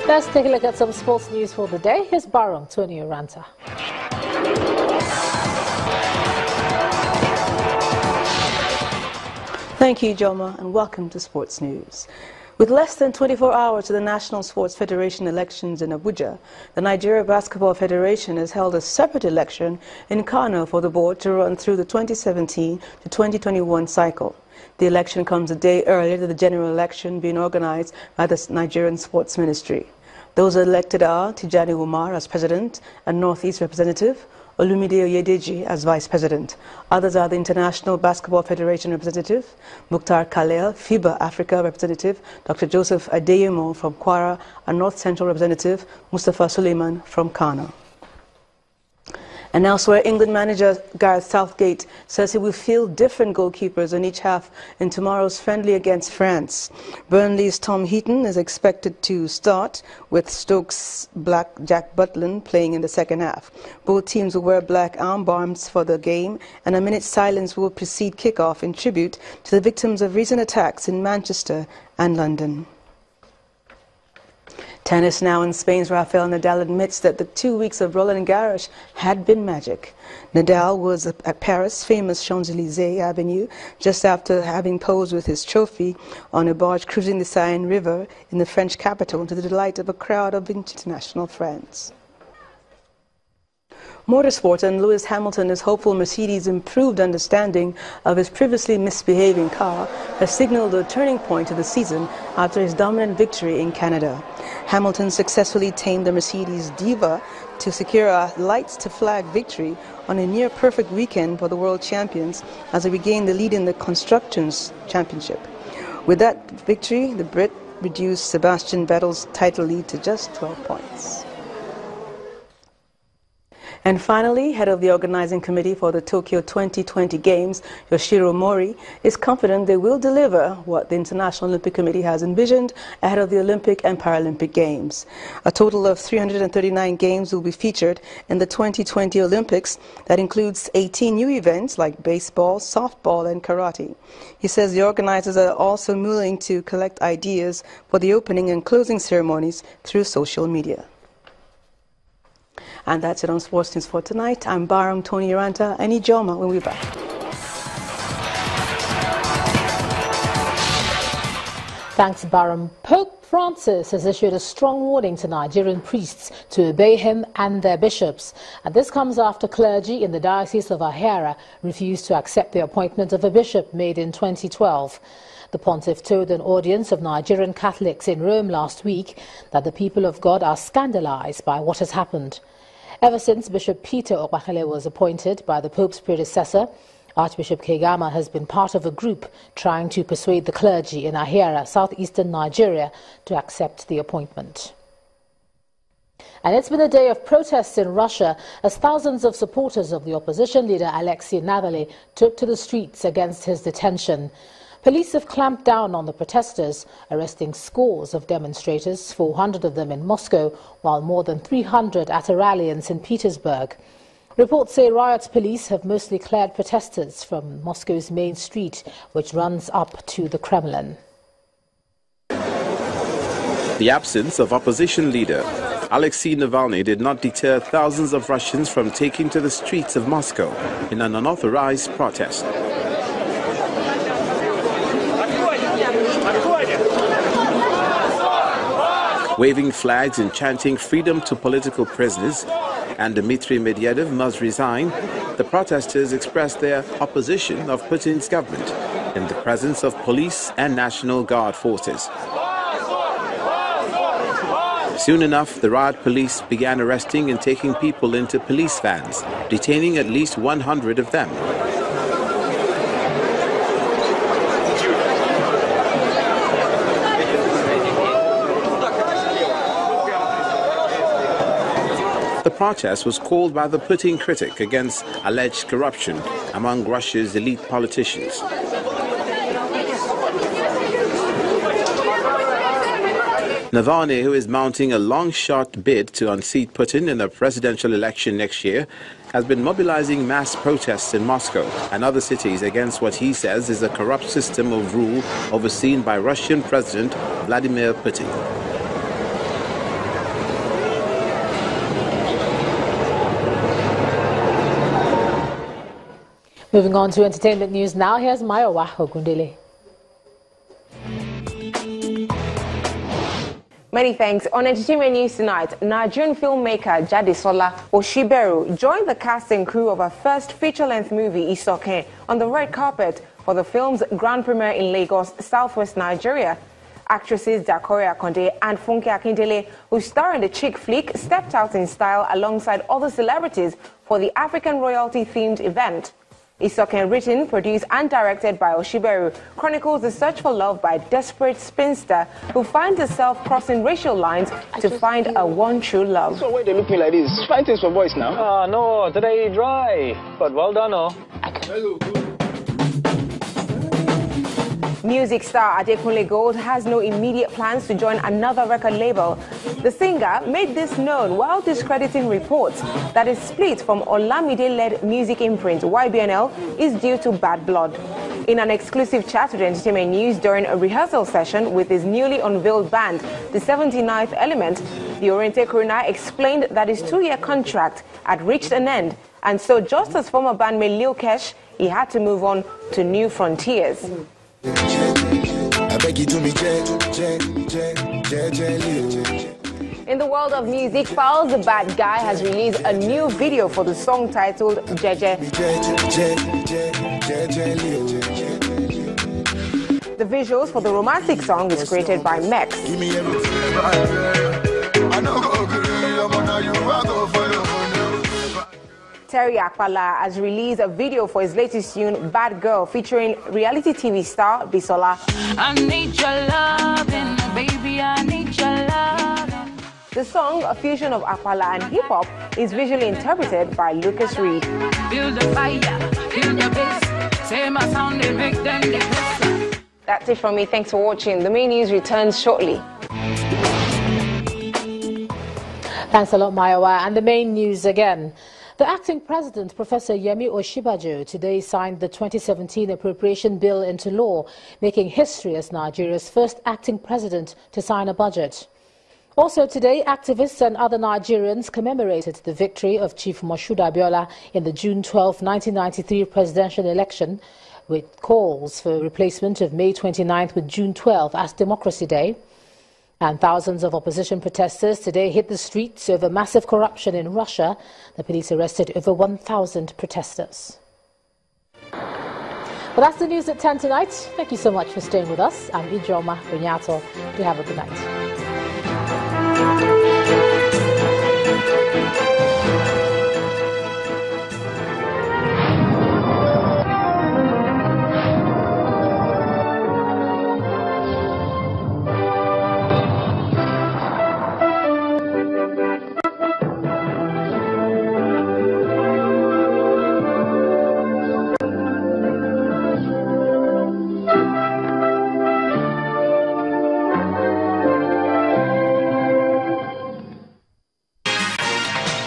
Let's take a look at some sports news for the day. Here's Barong Tony Oranta. Thank you, Joma, and welcome to Sports News. With less than 24 hours to the National Sports Federation elections in Abuja, the Nigeria Basketball Federation has held a separate election in Kano for the board to run through the 2017 to 2021 cycle. The election comes a day earlier than the general election being organized by the Nigerian Sports Ministry. Those elected are Tijani Umar as president and Northeast representative, Olumide Oyedeji as vice president. Others are the International Basketball Federation representative, Mukhtar Khalil, FIBA Africa representative, Dr. Joseph Adeyemo from Kwara, and North Central representative, Mustafa Suleiman from Kano. And elsewhere, England manager Gareth Southgate says he will field different goalkeepers in each half in tomorrow's friendly against France. Burnley's Tom Heaton is expected to start, with Stoke's Black Jack Butland playing in the second half. Both teams will wear black armbands for the game, and a minute's silence will precede kickoff in tribute to the victims of recent attacks in Manchester and London. Tennis now. In Spain's Rafael Nadal admits that the 2 weeks of Roland Garros had been magic. Nadal was at Paris' famous Champs-Élysées Avenue just after having posed with his trophy on a barge cruising the Seine River in the French capital to the delight of a crowd of international friends. Motorsport, and Lewis Hamilton is hopeful Mercedes' improved understanding of his previously misbehaving car has signaled a turning point of the season after his dominant victory in Canada. Hamilton successfully tamed the Mercedes Diva to secure a lights-to-flag victory on a near-perfect weekend for the world champions as they regained the lead in the Constructors' Championship. With that victory, the Brit reduced Sebastian Vettel's title lead to just 12 points. And finally, head of the organizing committee for the Tokyo 2020 Games, Yoshiro Mori, is confident they will deliver what the International Olympic Committee has envisioned ahead of the Olympic and Paralympic Games. A total of 339 games will be featured in the 2020 Olympics. That includes 18 new events like baseball, softball, and karate. He says the organizers are also willing to collect ideas for the opening and closing ceremonies through social media. And that's it on Sports News for tonight. I'm Barong Tony Oranta and Ijoma when we're back. Thanks, Barong. Pope Francis has issued a strong warning to Nigerian priests to obey him and their bishops. And this comes after clergy in the Diocese of Ahera refused to accept the appointment of a bishop made in 2012. The pontiff told an audience of Nigerian Catholics in Rome last week that the people of God are scandalized by what has happened. Ever since Bishop Peter Okpakele was appointed by the Pope's predecessor, Archbishop Kegama has been part of a group trying to persuade the clergy in Ahera, southeastern Nigeria, to accept the appointment. And it's been a day of protests in Russia as thousands of supporters of the opposition leader Alexei Navalny took to the streets against his detention. Police have clamped down on the protesters, arresting scores of demonstrators, 400 of them in Moscow, while more than 300 at a rally in St. Petersburg. Reports say riot police have mostly cleared protesters from Moscow's main street, which runs up to the Kremlin. The absence of opposition leader Alexei Navalny did not deter thousands of Russians from taking to the streets of Moscow in an unauthorized protest. Waving flags and chanting freedom to political prisoners and Dmitry Medvedev must resign, the protesters expressed their opposition of Putin's government in the presence of police and National Guard forces. Soon enough, the riot police began arresting and taking people into police vans, detaining at least 100 of them. The protest was called by the Putin critic against alleged corruption among Russia's elite politicians. Navalny, who is mounting a long-shot bid to unseat Putin in the presidential election next year, has been mobilizing mass protests in Moscow and other cities against what he says is a corrupt system of rule overseen by Russian President Vladimir Putin. Moving on to entertainment news now, here's Mayowa Ogundele. Many thanks. On entertainment news tonight, Nigerian filmmaker Jadesola Oshiberu joined the cast and crew of her first feature-length movie, Isoke, on the red carpet for the film's grand premiere in Lagos, southwest Nigeria. Actresses Dakore Akonde and Funke Akindele, who star in the chick flick, stepped out in style alongside other celebrities for the African royalty-themed event. Isoke, written, produced and directed by Oshiberu, chronicles the search for love by a desperate spinster who finds herself crossing racial lines to find a one true love. So why they look me like this? Find things for boys now. No, today dry. But well done, oh. Music star Adekunle Gold has no immediate plans to join another record label. The singer made this known while discrediting reports that his split from Olamide-led music imprint YBNL is due to bad blood. In an exclusive chat with Entertainment News during a rehearsal session with his newly unveiled band, the 79th Element, the Oriente Corona explained that his 2-year contract had reached an end, and so just as former bandmate Lil Kesh, he had to move on to new frontiers. In the world of music, Falz the Bad Guy has released a new video for the song titled Jeje. The visuals for the romantic song is created by Mex. Terry Akpala has released a video for his latest tune, Bad Girl, featuring reality TV star Bisola. I need your loving, baby, I need your loving. The song, a fusion of Akpala and hip-hop, is visually interpreted by Lucas Reed. Feel the fire, feel the bass, say my sound, they make them the best. That's it from me. Thanks for watching. The main news returns shortly. Thanks a lot, Mayowa. And the main news again. The acting president, Professor Yemi Osinbajo, today signed the 2017 appropriation bill into law, making history as Nigeria's first acting president to sign a budget. Also today, activists and other Nigerians commemorated the victory of Chief Moshood Abiola in the June 12, 1993 presidential election, with calls for replacement of May 29th with June 12 as Democracy Day. And thousands of opposition protesters today hit the streets over massive corruption in Russia. The police arrested over 1,000 protesters. Well, that's the news at 10 tonight. Thank you so much for staying with us. I'm Ijoma Bunyato. Do have a good night.